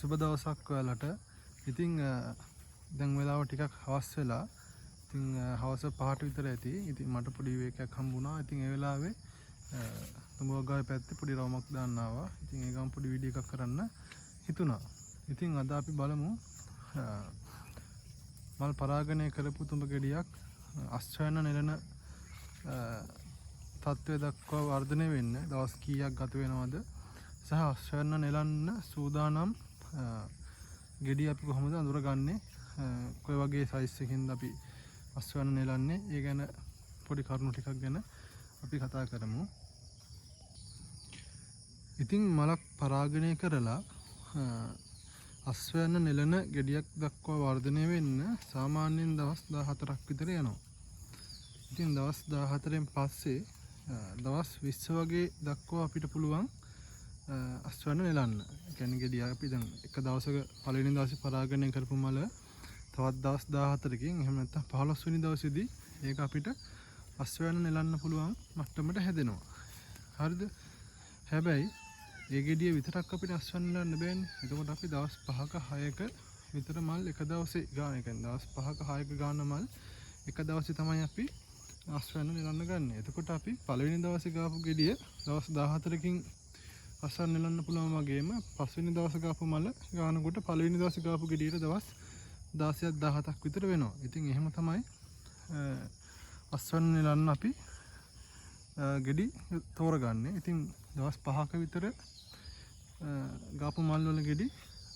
සුබ දවසක් ඔයාලට. ඉතින් දැන් වෙලාව ටිකක් හවස් වෙලා. ඉතින් හවස 5ට විතර ඇති. ඉතින් මට පොඩි විවේකයක් හම්බුණා. ඉතින් ඒ වෙලාවේ තුඹගාවේ පැත්තේ පොඩි රවුමක් දාන්න ආවා. ඉතින් ඒ ගමන් පොඩි වීඩියෝ එකක් කරන්න හිතුණා. ඉතින් අද අපි බලමු මල් පරාගණය කරපු තුඹ ගෙඩියක් අස්වැන්න නෙලන තත්ත්වය දක්වා වර්ධනය වෙන්න දවස් කීයක් ගත වෙනවද සහ අස්වැන්න නෙලන්න සූදානම් ගෙඩිය අපි කොහොමද අඳුරගන්නේ කොයි වගේ සයිස් එකකින්ද අපි අස්වැන්න නෙලන්නේ ඒ ගැන පොඩි කරුණු ටිකක් ගැන අපි කතා කරමු. ඉතින් මලක් පරාගණය කරලා අස්වැන්න නෙලන ගෙඩියක් දක්වා වර්ධනය වෙන්න සාමාන්‍යයෙන් දවස් 14ක් විතර යනවා. ඉතින් දවස් 14න් පස්සේ දවස් 20 වගේ දක්වා අපිට පුළුවන් අස්වැන්න නෙලන්න. ඒ කියන්නේ ගෙඩිය අපි දැන් එක දවසක පළවෙනි දවසේ පරාගණය කරපු මල තවත් දවස් 14කින් එහෙම නැත්නම් 15 වෙනි දවසේදී ඒක අපිට අස්වැන්න නෙලන්න පුළුවන් මට්ටමට හැදෙනවා. හරිද? හැබැයි ඒ ගෙඩිය විතරක් අපිට අස්වැන්න නෙලන්න බෑනේ. එතකොට අපි දවස් 5ක 6ක විතර මල් එක දවසේ ගන්න. ඒ කියන්නේ දවස් 5ක 6ක ගන්න මල් එක දවසේ තමයි අපි අස්වැන්න නෙලන්න ගන්න. එතකොට අපි පළවෙනි දවසේ ගාපු ගෙඩිය දවස් 14කින් අස්වැන්න නෙලන්න පුළුවන් වගේම පස්වෙනි දවසේ ගාපු මල ගන්නකොට පළවෙනි දවසේ ගාපු ගෙඩියට දවස් 16ක් 17ක් විතර වෙනවා. ඉතින් එහෙම තමයි අස්වැන්න නෙලන්න අපි ගෙඩි තෝරගන්නේ. ඉතින් දවස් 5ක විතර ගාපු මල් වල ගෙඩි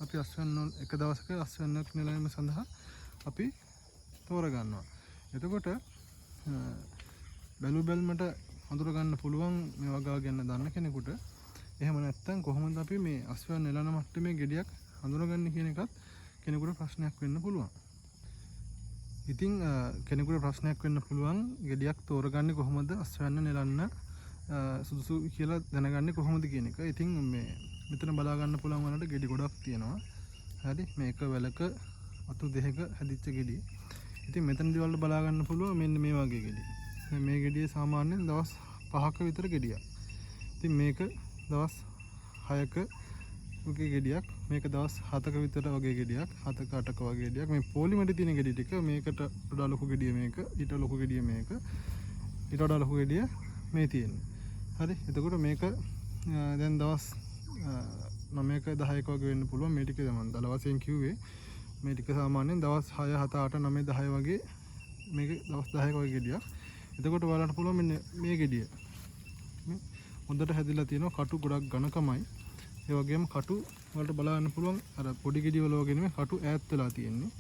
අපි අස්වැන්න එක දවසක අස්වැන්නක් නෙලීම සඳහා අපි තෝරගන්නවා. එතකොට බැලු බැලමට හඳුර ගන්න පුළුවන් මේ වගා ගැන දන්න කෙනෙකුට. එහෙම නැත්නම් කොහොමද අපි මේ අස්වැන්න නෙලන මට්ටමේ ගෙඩියක් හඳුනගන්නේ කියන එකත් කෙනෙකුට ප්‍රශ්නයක් වෙන්න පුළුවන්. ඉතින් කෙනෙකුට ප්‍රශ්නයක් වෙන්න පුළුවන් ගෙඩියක් තෝරගන්නේ කොහොමද අස්වැන්න නෙලන්න සුදුසු කියලා දැනගන්නේ කොහොමද කියන එක. ඉතින් මේ මෙතන බලා ගන්න පුළුවන් වලට ගෙඩි ගොඩක් තියෙනවා. හරි මේක වැලක අතු දෙකක හැදිච්ච ගෙඩි. ඉතින් මෙතනදී වල බලා ගන්න පුළුවන් මෙන්න මේ වගේ ගෙඩි. මේ ගෙඩිය සාමාන්‍යයෙන් දවස් 5ක විතර ගෙඩියක්. ඉතින් මේක දවස් 6ක වගේ ගෙඩියක්. මේක දවස් 7ක විතර වගේ ගෙඩියක්. 7ක 8ක වගේ ගෙඩියක්. මේ පොලිමෙට තියෙන ගෙඩි ටික මේකට වඩා ලොකු ගෙඩිය මේක. ඊට ලොකු ගෙඩිය මේක. ඊට වඩා ලොකු ගෙඩිය මේ තියෙන්නේ. හරි. එතකොට මේක දැන් දවස් 9ක 10ක වගේ වෙන්න පුළුවන්. මේ ටික මම දල වශයෙන් කිව්වේ. මේ ටික සාමාන්‍යයෙන් දවස් 6 7 8 9 10 වගේ මේක දවස් 10ක වගේ ගෙඩියක්. එතකොට ඔයාලට පුළුවන් මෙන්න මේ ගෙඩිය. මේ හොඳට හැදිලා තියෙනවා. කටු ගොඩක් ඝනකමයි. ඒ වගේම කටු වලට බලන්න පුළුවන් අර පොඩි ගෙඩි වල වගේ නෙමෙයි කටු ඈත් වෙලා තියෙන්නේ.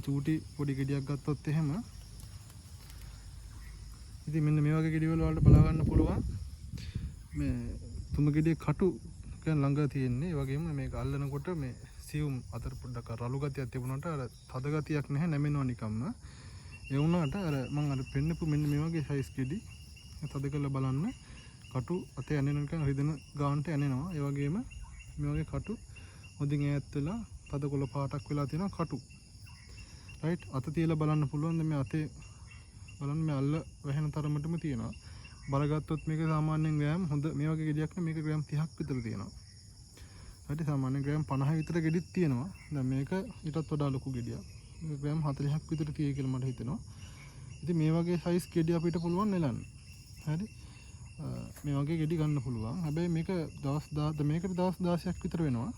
චූටි පොඩි ගෙඩියක් ගත්තොත් එහෙම ඉතින් මෙන්න මේ වගේ ගෙඩි වල වලට බලා ගන්න පුළුවන් මේ තුඹ ගෙඩියේ කටු කියන ළඟ තියෙන්නේ. ඒ වගේම මේක අල්ලනකොට මේ සියුම් අතර පොඩ්ඩක් රළු ගතියක් තිබුණාට අර තද ගතියක් නැහැ නැමෙනවා නිකම්ම. ඒ වුණාට අර මම අර පෙන්නපු මෙන්න මේ වගේ සයිස් ගෙඩි තද කරලා බලන්න කටු අතේ ඇනෙන නිකන් රිදෙන ගානට ඇනෙනවා. ඒ වගේම මේ වගේ කටු හොඳින් ඈත් වෙලා තද කොළ පාටක් වෙලා තියෙනවා කටු. රයිට් අත තියලා බලන්න පුළුවන් මේ අතේ බලන්න මේ අල්ල වැහෙන තරමටම තියෙනවා. බරගත්තොත් මේක සාමාන්‍යයෙන් ග්‍රෑම් හොඳ මේ වගේ ගෙඩියක් නේ මේක ග්‍රෑම් 30ක් විතර තියෙනවා. හරි සාමාන්‍යයෙන් ග්‍රෑම් 50 විතර ගෙඩිත් තියෙනවා. දැන් මේක ඊටත් වඩා ලොකු ගෙඩියක්. මේක ග්‍රෑම් 40ක් විතර තියෙයි කියලා මට හිතෙනවා. ඉතින් මේ වගේ සයිස් ගෙඩි අපිට පුළුවන් නෙලන්න. හරි. මේ වගේ ගෙඩි ගන්න පුළුවන්. හැබැයි මේක මේකට දවස් 16ක් විතර වෙනවා.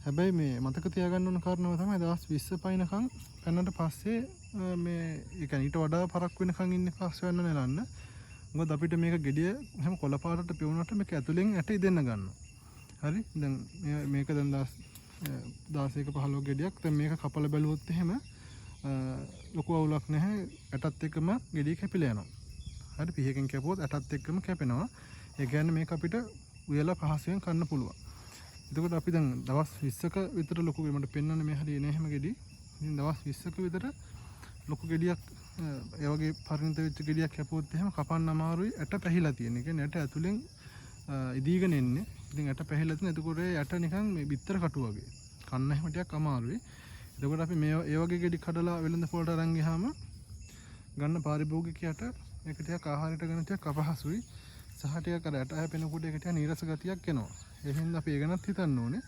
හැබැයි මේ මතක තියාගන්න ඕන කාරණාව තමයි දවස් 20 පයින්කම් පැනනට පස්සේ මේ ඒ කියන්නේ ඊට වඩා පරක් වෙනකන් ඉන්න අස්වැන්න නෙලන්න. මොකද අපිට මේක ගෙඩිය හැම කොළ පාටට පෙවුනට මේක ඇතුලෙන් ඇට ඉදෙන්න ගන්නවා. හරි දැන් මේක දැන් 16ක 15ක ගෙඩියක්. දැන් මේක කපලා බැලුවොත් එහෙම ලොකු අවුලක් නැහැ. ඇටත් එක්කම ගෙඩිය කැපිලා යනවා. හරි පිහකින් කැපුවොත් ඇටත් එක්කම කැපෙනවා. ඒ කියන්නේ මේක අපිට උයලා පහසුවෙන් කන්න පුළුවන්. එතකොට අපි දැන් දවස් 20ක විතර ලොකු මට පෙන්වන්න මේ හරිය එන හැම ගෙඩි. ඉතින් දවස් 20ක විතර ලොකු ගෙඩියක් ඒ වගේ පරිණත වෙච්ච ගෙඩියක් කැපුවොත් එහෙම කපන්න අමාරුයි. ඇට පැහිලා තියෙන. ඒ කියන්නේ ඇට ඇතුලෙන් ඉදීගෙන එන්නේ. ඉතින් ඇට පැහිලා තියෙන. එතකොට ඇට නිකන් මේ බිත්තර කටු වගේ. කන්න හැම ටිකක් අමාරුයි. එතකොට අපි මේ ඒ වගේ ගෙඩි කඩලා වෙළඳ පොළට අරන් ගියාම ගන්න පාරිභෝගිකයට මේක ටිකක් ආහාරයට ගන්න ටිකක් අපහසුයි. සහ ටිකක් අර ඇට හැපෙනකොට ඒක ටිකක් නීරස ගතියක් එනවා. ඒ හින්දා අපි ඒ ගැනත් හිතන්න ඕනේ.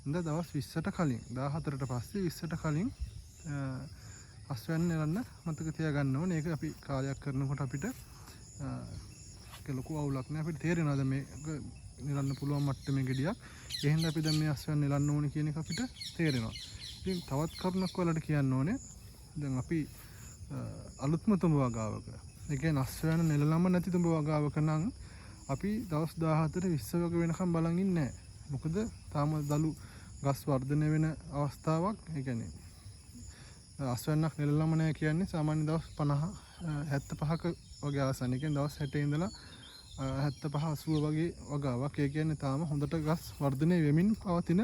දවස් 20ට කලින් 14ට පස්සේ 20ට කලින් අස්වැන්න නෙලන්න මතක තියාගන්න ඕනේ. ඒක අපි කාලයක් කරනකොට අපිට ඒක ලොකු අවුලක් නෑ. අපිට තේරෙනවද මේක නෙලන්න පුළුවන් මට්ටමේ ගෙඩියක්. ඒ හින්දා අපි දැන් මේ අස්වැන්න නෙලන්න ඕනේ කියන එක අපිට තේරෙනවා. ඉතින් තවත් කරුණක් ඔයාලට කියන්න ඕනේ. දැන් අපි අලුත්ම තුඹ වගාවක. ඒ කියන්නේ අස්වැන්න නෙලලම නැති තුඹ වගාවක නම් අපි දවස් 14 20 වගේ වෙනකම් බලන් ඉන්නේ නෑ. මොකද තාම දලු ගස් වර්ධනය වෙන අවස්ථාවක්. ඒ කියන්නේ අස්වැන්නක් නෙලලම නැහැ කියන්නේ සාමාන්‍ය දවස් 50 75ක වගේ ආසන්න. ඒ කියන්නේ දවස් 60 ඉඳලා 75 80 වගේ වගාවක්. ඒ කියන්නේ තාම හොඳට ගස් වර්ධනය වෙමින් පවතින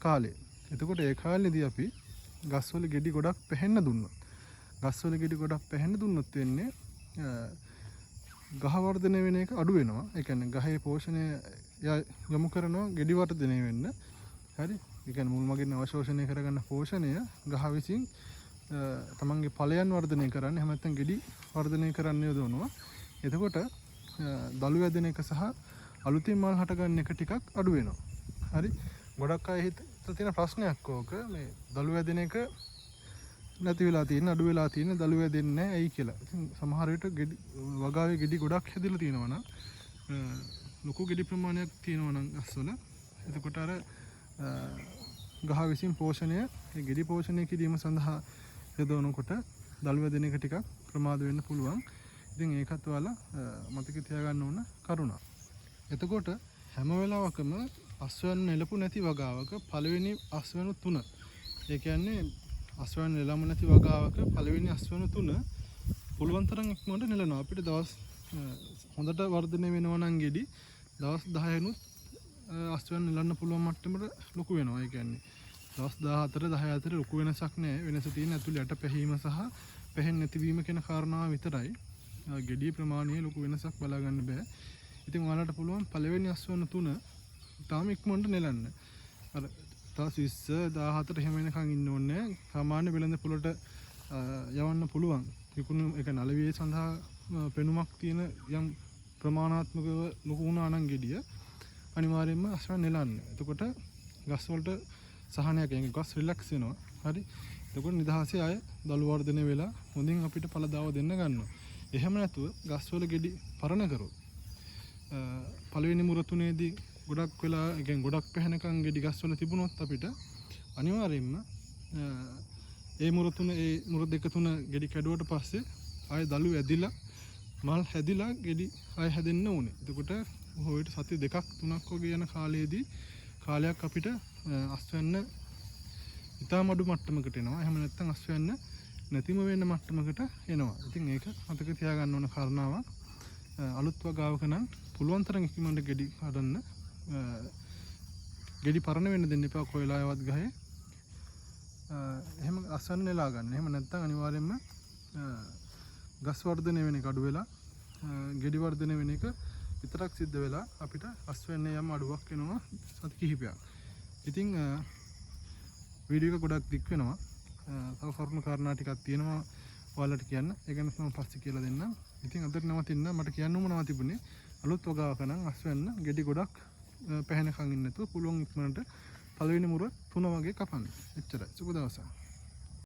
කාලය. එතකොට ඒ කාලෙදී අපි ගස්වල ගෙඩි ගොඩක් පැහෙන්න දුන්නොත්. ගස්වල ගෙඩි ගොඩක් පැහෙන්න දුන්නොත් වෙන්නේ ගහ වර්ධනය වෙන එක අඩු වෙනවා. ඒ කියන්නේ ගහේ පෝෂණය යොමු කරනවා ගෙඩි වර්ධනය වෙන්න. හරි. ඒ කියන්නේ මුල් මගින් අවශෝෂණය කරගන්න පෝෂණය ගහ විසින් තමන්ගේ ඵලයන් වර්ධනය කරන්න එහෙම නැත්නම් ගෙඩි වර්ධනය කරන්න යොදවනවා. එතකොට දළු වැදෙන එක සහ අලුතින් මල් හට ගන්න එක ටිකක් අඩු වෙනවා. හරි. ගොඩක් අය හිතලා තියෙන ප්‍රශ්නයක් ඕක මේ දළු වැදෙන එක නැති වෙලා තියෙන අඩු වෙලා තියෙන දළු වැදෙන්නේ නැහැ ඇයි කියලා. ඉතින් සමහර විට ගෙඩි වගාවේ ගෙඩි ගොඩක් හැදිලා තියෙනවා නම් ලොකු ගෙඩි ප්‍රමාණයක් තියෙනවා නම් ගස්වල එතකොට අර ගහ විසින් පෝෂණය ඒ ගෙඩි පෝෂණය කිරීම සඳහා යොදවනකොට දළු වැදෙන එක ටිකක් ප්‍රමාද වෙන්න පුළුවන්. ඉතින් ඒකත් ඔයාලා මතක තියාගන්න ඕන කරුණක්. එතකොට හැම වෙලාවකම අස්වැන්න නෙලපු නැති වගාවක පළවෙනි අස්වැන්නු 3. ඒ කියන්නේ අස්වැන්න නෙලම නැති වගාවක පළවෙනි අස්වැන්නු 3 පුළුවන් තරම් ඉක්මනට නෙලනවා. අපිට දවස් හොඳට වර්ධනය වෙනවා නම් ගෙඩි දවස් 10 අස්වැන්න නෙලන්න පුළුවන් මට්ටමට ලොකු වෙනවා. ඒ කියන්නේ දවස් 14 10 අතර ලොකු වෙනසක් නැහැ. වෙනස තියෙන ඇතුළේ යට පැහිම සහ පැහෙන්නේ නැතිවීම කියන කාරණාව විතරයි. ගෙඩි ප්‍රමාණයේ ලොකු වෙනසක් බලා ගන්න බෑ. ඉතින් ඔයාලට පුළුවන් පළවෙනි අස්වැන්න 3 තාම ඉක්මනට නෙලන්න. අර දවස් 20 14 එහෙම වෙනකන් ඉන්න ඕනේ. සාමාන්‍ය වෙළඳ පොළට යවන්න පුළුවන්. විකුණු එක නලවියේ සඳහා පෙනුමක් තියෙන යම් ප්‍රමාණාත්මකව ලොකු වුණා නම් ගෙඩිය අනිවාර්යයෙන්ම අස්වැන්න නෙලන්න. එතකොට ගස් වලට සහනයක් එන්නේ ගස් රිලැක්ස් වෙනවා. හරි. එතකොට නිදහසේ ආය දළු වර්ධනය වෙලා හොඳින් අපිට ඵලදාව දෙන්න ගන්නවා. එහෙම නැතුව ගස් වල ගෙඩි පරණ කරොත් පළවෙනි මුර තුනේදී ගොඩක් වෙලා يعني ගොඩක් පැහැනකම් ගෙඩි ගස් වල තිබුණොත් අපිට අනිවාර්යයෙන්ම ඒ මුර තුන ඒ මුර දෙක තුන ගෙඩි කැඩුවට පස්සේ ආය දළු ඇදිලා මල් හැදිලා ගෙඩි ආය හැදෙන්න ඕනේ. එතකොට හොයට සති 2ක් 3ක් වගේ යන කාලයේදී කාලයක් අපිට අස්වැන්න ඉතාම අඩු මට්ටමකට එනවා. එහෙම නැත්නම් අස්වැන්න නැතිම වෙන මට්ටමකට එනවා. ඉතින් ඒක මතක තියාගන්න ඕන කාරණාවක්. අලුත් වගාවක නම් පුළුවන් තරම් ඉක්මනට ගෙඩි හදන්න. ගෙඩි පරණ වෙන්න දෙන්න එපා කොයලායවත් ගහේ. එහෙම අස්වැන්න නෙලා ගන්න. එහෙම නැත්නම් අනිවාර්යයෙන්ම ගස් වර්ධනය වෙන එක අඩු වෙලා ගෙඩි වර්ධනය වෙන එක විතරක් සිද්ධ වෙලා අපිට අස්වැන්නේ යම් අඩුවක් වෙනවා සති කිහිපයක්. ඉතින් වීඩියෝ එක ගොඩක් දික් වෙනවා. තව කරුණු කාරණා ටිකක් තියෙනවා ඔයාලට කියන්න. ඒ ගැන මම පස්සේ කියලා දෙන්නම්. ඉතින් අදට නවතින්න මට කියන්න උවමනා තිබුණේ අලුත් වගාවක නම් අස්වැන්න ගෙඩි ගොඩක් පැහැෙනකන් ඉන්න නැතුව පුළුවන් ඉක්මනට පළවෙනි මුර 3 වගේ කපන්න. එච්චරයි. සුබ දවසක්.